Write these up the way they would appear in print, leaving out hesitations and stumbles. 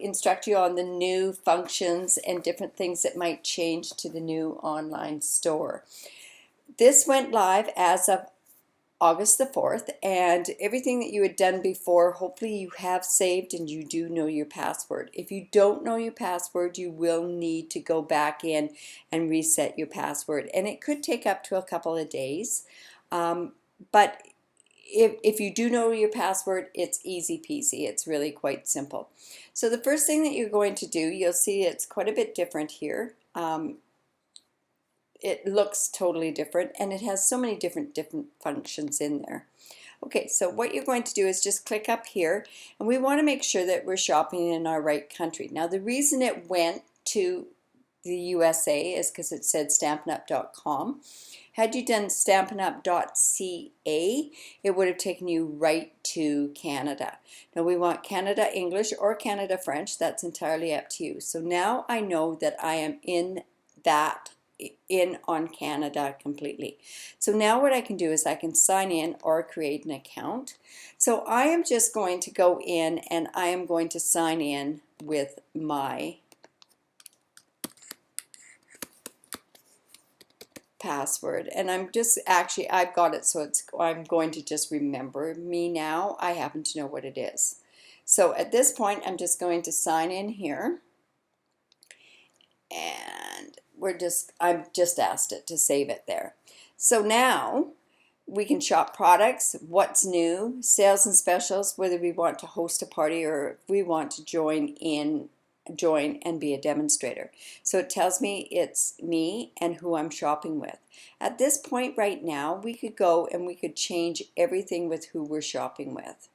instruct you on the new functions and different things that might change to the new online store. This went live as of August the 4th, and everything that you had done before, hopefully you have saved and you do know your password. If you don't know your password, you will need to go back in and reset your password, and it could take up to a couple of days. But if you do know your password, it's easy peasy. It's really quite simple. So the first thing that you're going to do, you'll see it's quite a bit different here. It looks totally different, and it has so many different functions in there. Okay, so what you're going to do is just click up here, and we want to make sure that we're shopping in our right country. Now, the reason it went to the USA is because it said stampinup.com. Had you done stampinup.ca, it would have taken you right to Canada. Now we want Canada English or Canada French. That's entirely up to you. So now I know that I am on Canada completely. So now what I can do is I can sign in or create an account. So I am just going to go in and I am going to sign in with my password, and I'm just I've got it, so I'm going to just remember me now. I happen to know what it is. So at this point I'm just going to sign in here, and I've just asked it to save it there. So now we can shop products, what's new, sales and specials, whether we want to host a party or if we want to join and be a demonstrator. So it tells me it's me and who I'm shopping with. At this point right now, we could go and we could change everything with who we're shopping with.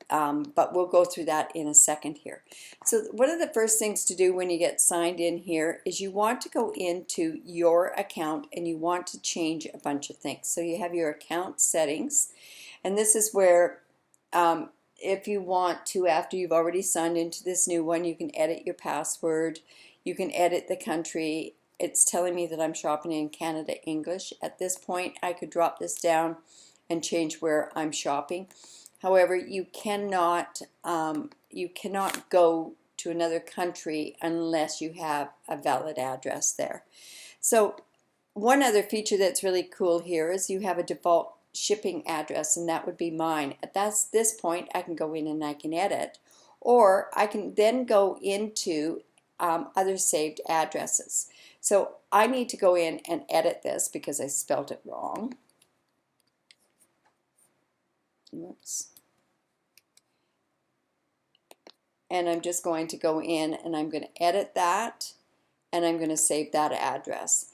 But we'll go through that in a second here. So one of the first things to do when you get signed in here is you want to go into your account and you want to change a bunch of things. So you have your account settings, and this is where if you want to, after you've already signed into this new one, you can edit your password, you can edit the country. It's telling me that I'm shopping in Canada English. At this point, I could drop this down and change where I'm shopping. However, you cannot go to another country unless you have a valid address there. So one other feature that's really cool here is you have a default shipping address, and that would be mine. At this point, I can go in and I can edit, or I can then go into other saved addresses. So I need to go in and edit this because I spelled it wrong. Oops. And I'm just going to go in and I'm going to edit that, and I'm going to save that address.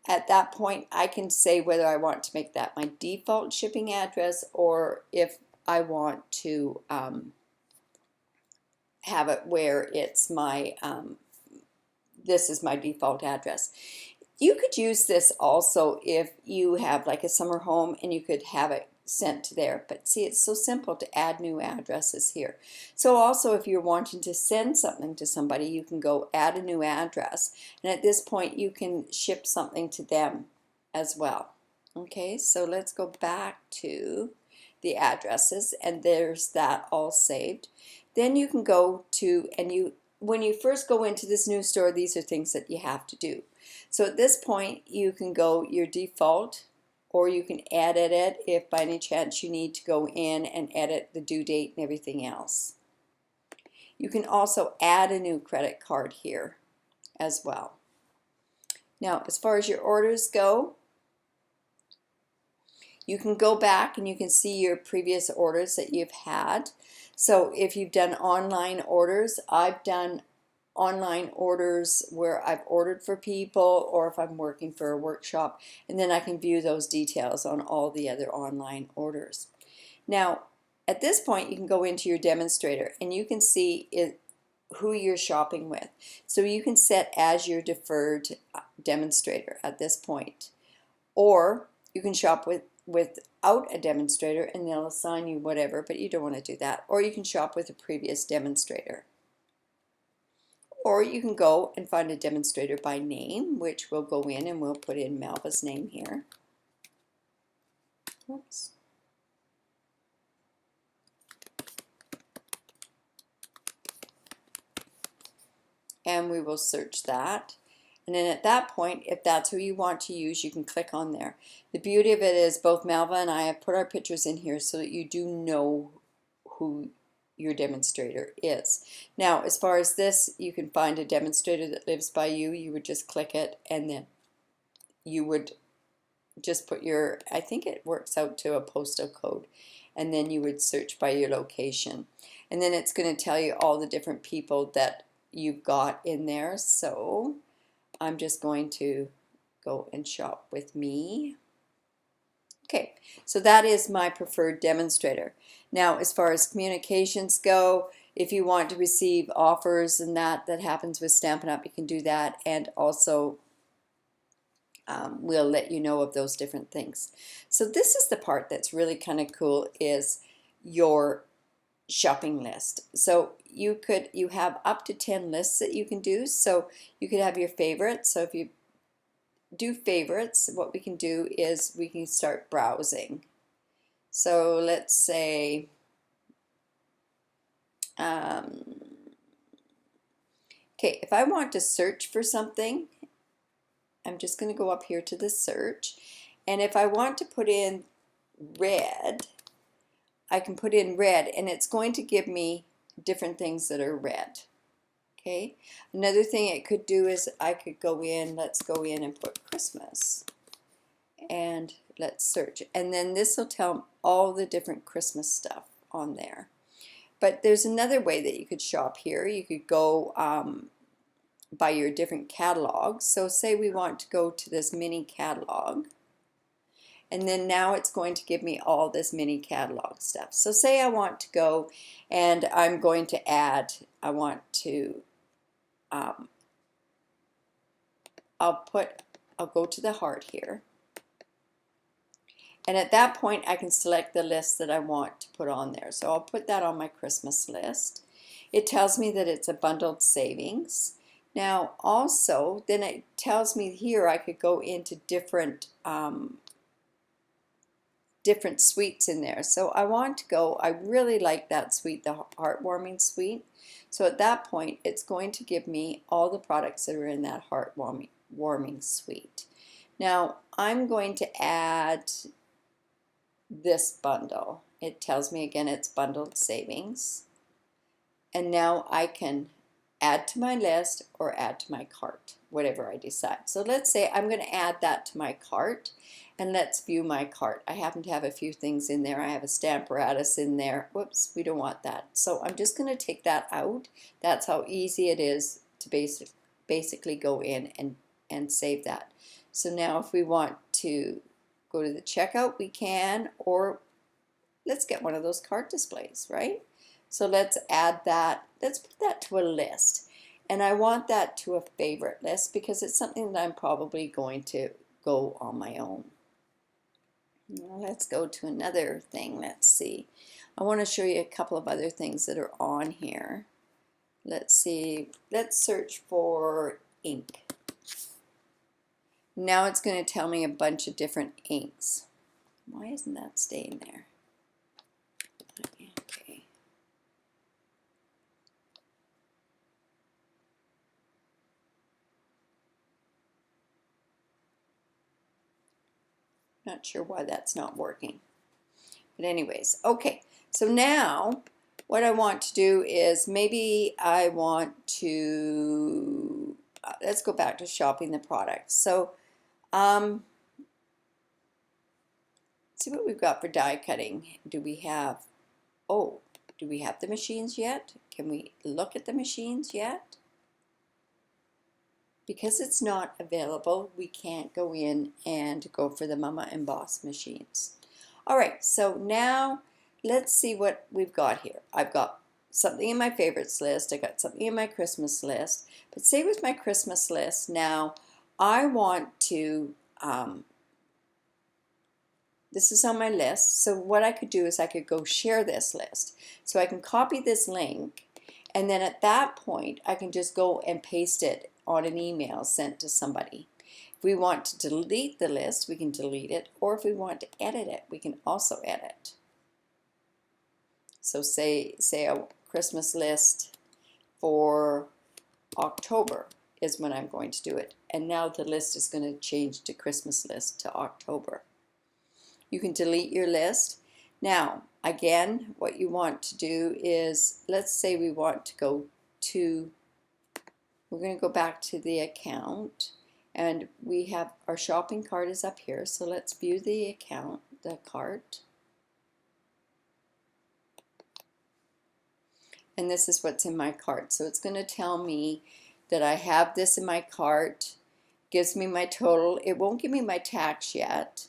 At that point, I can say whether I want to make that my default shipping address or if I want to have it where it's my, this is my default address. You could use this also if you have like a summer home and you could have it sent to there. But see, it's so simple to add new addresses here. So also if you're wanting to send something to somebody, you can go add a new address, and at this point you can ship something to them as well. Okay, so let's go back to the addresses, and there's that all saved. Then you can go to, and when you first go into this new store, these are things that you have to do. So at this point you can go your default, or you can edit it if by any chance you need to go in and edit the due date and everything else. You can also add a new credit card here as well. Now, as far as your orders go, you can go back and you can see your previous orders that you've had. So if you've done online orders, I've done online orders where I've ordered for people, or if I'm working for a workshop, and then I can view those details on all the other online orders. Now at this point you can go into your demonstrator and you can see who you're shopping with. So you can set as your deferred demonstrator at this point, or you can shop without a demonstrator and they'll assign you whatever, but you don't want to do that. Or you can shop with a previous demonstrator. Or you can go and find a demonstrator by name, which we'll go in and we'll put in Malva's name here. Oops. and we will search that. And then at that point, if that's who you want to use, you can click on there. The beauty of it is both Malva and I have put our pictures in here so that you do know who your demonstrator is. Now, as far as this, you can find a demonstrator that lives by you. You would just click it, and then you would just put your, I think it works out to a postal code, and then you would search by your location. And then it's going to tell you all the different people that you've got in there. So I'm just going to go and shop with me. Okay, so that is my preferred demonstrator. Now, as far as communications go, if you want to receive offers and that happens with Stampin' Up, you can do that, and also we'll let you know of those different things. So this is the part that's really kind of cool, is your shopping list. So you have up to 10 lists that you can do. So you could have your favorites. So if you do favorites, what we can do is we can start browsing. So let's say okay, if I want to search for something, I'm just going to go up here to the search, and if I want to put in red, I can put in red, and it's going to give me different things that are red. Okay, another thing it could do is I could go in, let's go in and put Christmas, and let's search, and then this will tell all the different Christmas stuff on there. But there's another way that you could shop here. You could go by your different catalogs. So say we want to go to this mini catalog, and then now it's going to give me all this mini catalog stuff. So say I want to go and I'm going to add, I want to I'll go to the heart here, and at that point I can select the list that I want to put on there. So I'll put that on my Christmas list. It tells me that it's a bundled savings. Now also then it tells me here I could go into different different suites in there. So I want to go, I really like that suite, the heartwarming suite. So at that point it's going to give me all the products that are in that heartwarming suite. Now I'm going to add this bundle. It tells me again it's bundled savings, and now I can add to my list or add to my cart, whatever I decide. So let's say I'm going to add that to my cart, and let's view my cart. I happen to have a few things in there. I have a Stamparatus in there. Whoops, we don't want that. So I'm just going to take that out. That's how easy it is to basically go in and save that. So now if we want to go to the checkout, we can, or let's get one of those cart displays, right? So let's add that. Let's put that to a list. And I want that to a favorite list because it's something that I'm probably going to go on my own. Now let's go to another thing. Let's see. I want to show you a couple of other things that are on here. Let's see. Let's search for ink. Now it's going to tell me a bunch of different inks. Why isn't that staying there? Okay. Not sure why that's not working. But anyways, okay. So now what I want to do is maybe I want to, let's go back to shopping the products. So see what we've got for die cutting. Do we have the machines yet? Can we look at the machines yet? Because it's not available, we can't go in and go for the Mama Emboss machines. All right, so now let's see what we've got here. I've got something in my favorites list. I got something in my Christmas list. But say with my Christmas list, now I want to, this is on my list. So what I could do is I could go share this list. So I can copy this link, and then at that point I can just go and paste it on an email sent to somebody. If we want to delete the list, we can delete it, or if we want to edit it, we can also edit. So say a Christmas list for October is when I'm going to do it. And now the list is going to change to Christmas list to October. You can delete your list. Now, again, what you want to do is, let's say we want to go to, we're going to go back to the account, and we have our shopping cart is up here. So let's view the account, the cart. And this is what's in my cart. So it's going to tell me that I have this in my cart, gives me my total. It won't give me my tax yet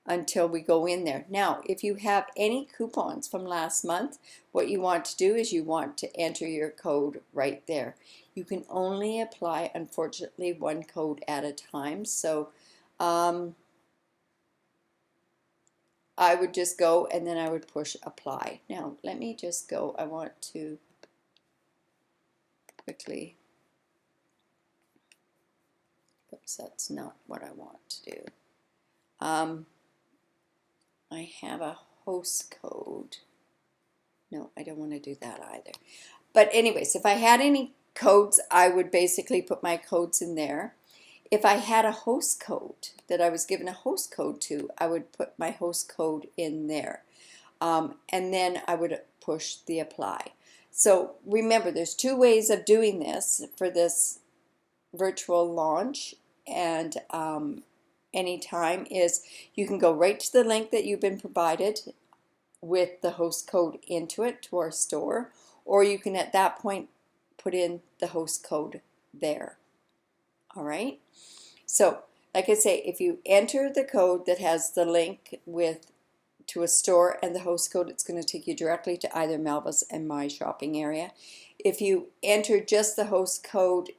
until we go in there. Now, if you have any coupons from last month, what you want to do is you want to enter your code right there. You can only apply, unfortunately, one code at a time. So I would just go and then I would push apply. Now, let me just go. I want to quickly, oops, that's not what I want to do. I have a host code. No, I don't want to do that either. But anyways, if I had any codes, I would basically put my codes in there. If I had a host code that I was given a host code to, I would put my host code in there. And then I would push the apply. So remember, there's two ways of doing this for this virtual launch and anytime is you can go right to the link that you've been provided with the host code into it to our store, or you can at that point put in the host code there. All right, so like I say, if you enter the code that has the link with to a store and the host code, it's going to take you directly to either Melva's and my shopping area. If you enter just the host code,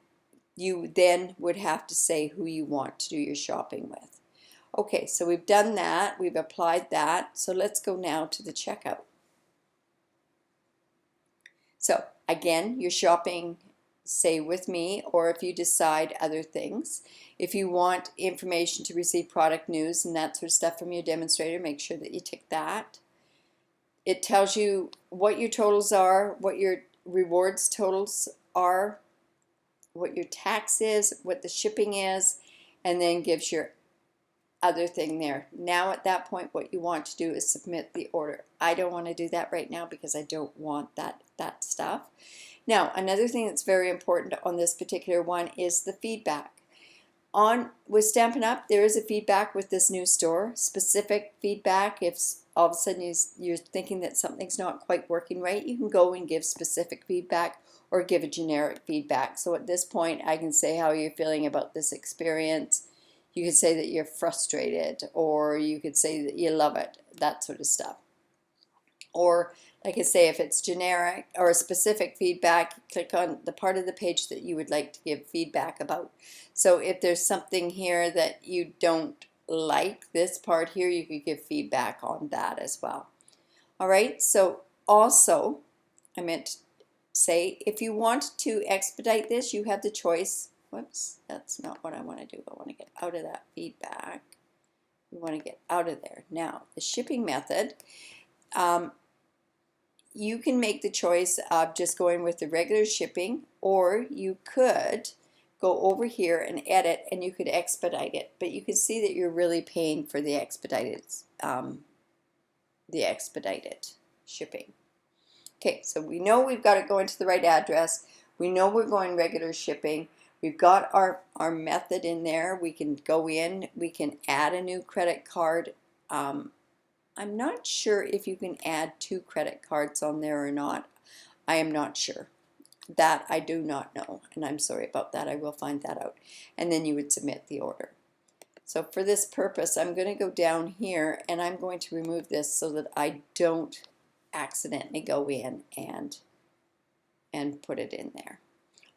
you then would have to say who you want to do your shopping with. Okay, so we've done that, we've applied that, so let's go now to the checkout. So again, you're shopping, say with me, or if you decide other things. If you want information to receive product news and that sort of stuff from your demonstrator, make sure that you tick that. It tells you what your totals are, what your rewards totals are, what your tax is, what the shipping is, and then gives your other thing there. Now at that point, what you want to do is submit the order. I don't want to do that right now because I don't want that stuff. Now, another thing that's very important on this particular one is the feedback. With Stampin' Up, there is a feedback with this new store, specific feedback. If all of a sudden you're thinking that something's not quite working right, you can go and give specific feedback or give a generic feedback. So at this point, I can say how you're feeling about this experience. You could say that you're frustrated, or you could say that you love it, that sort of stuff. Or like I say, if it's generic or a specific feedback, click on the part of the page that you would like to give feedback about. So if there's something here that you don't like, this part here, you could give feedback on that as well. All right, so also, I meant to say, if you want to expedite this, you have the choice. Whoops, that's not what I want to do. I want to get out of that feedback. We want to get out of there. Now, the shipping method, you can make the choice of just going with the regular shipping, or you could go over here and edit and you could expedite it. But you can see that you're really paying for the expedited shipping. Okay, so we know we've got it going to the right address. We know we're going regular shipping. We've got our method in there. We can go in, we can add a new credit card. I'm not sure if you can add 2 credit cards on there or not. I am not sure. That I do not know, and I'm sorry about that. I will find that out. And then you would submit the order. So for this purpose, I'm going to go down here and I'm going to remove this so that I don't accidentally go in and put it in there.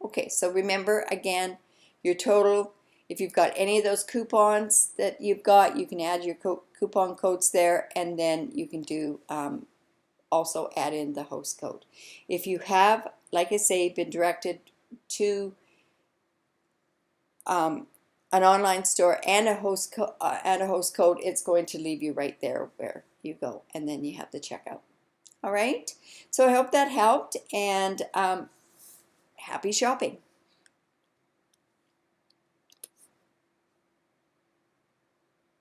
Okay, so remember again, your total, if you've got any of those coupons that you've got, you can add your coupon codes there, and then you can do also add in the host code. If you have, like I say, been directed to an online store and a host code, it's going to leave you right there where you go, and then you have the checkout. All right, so I hope that helped, and happy shopping.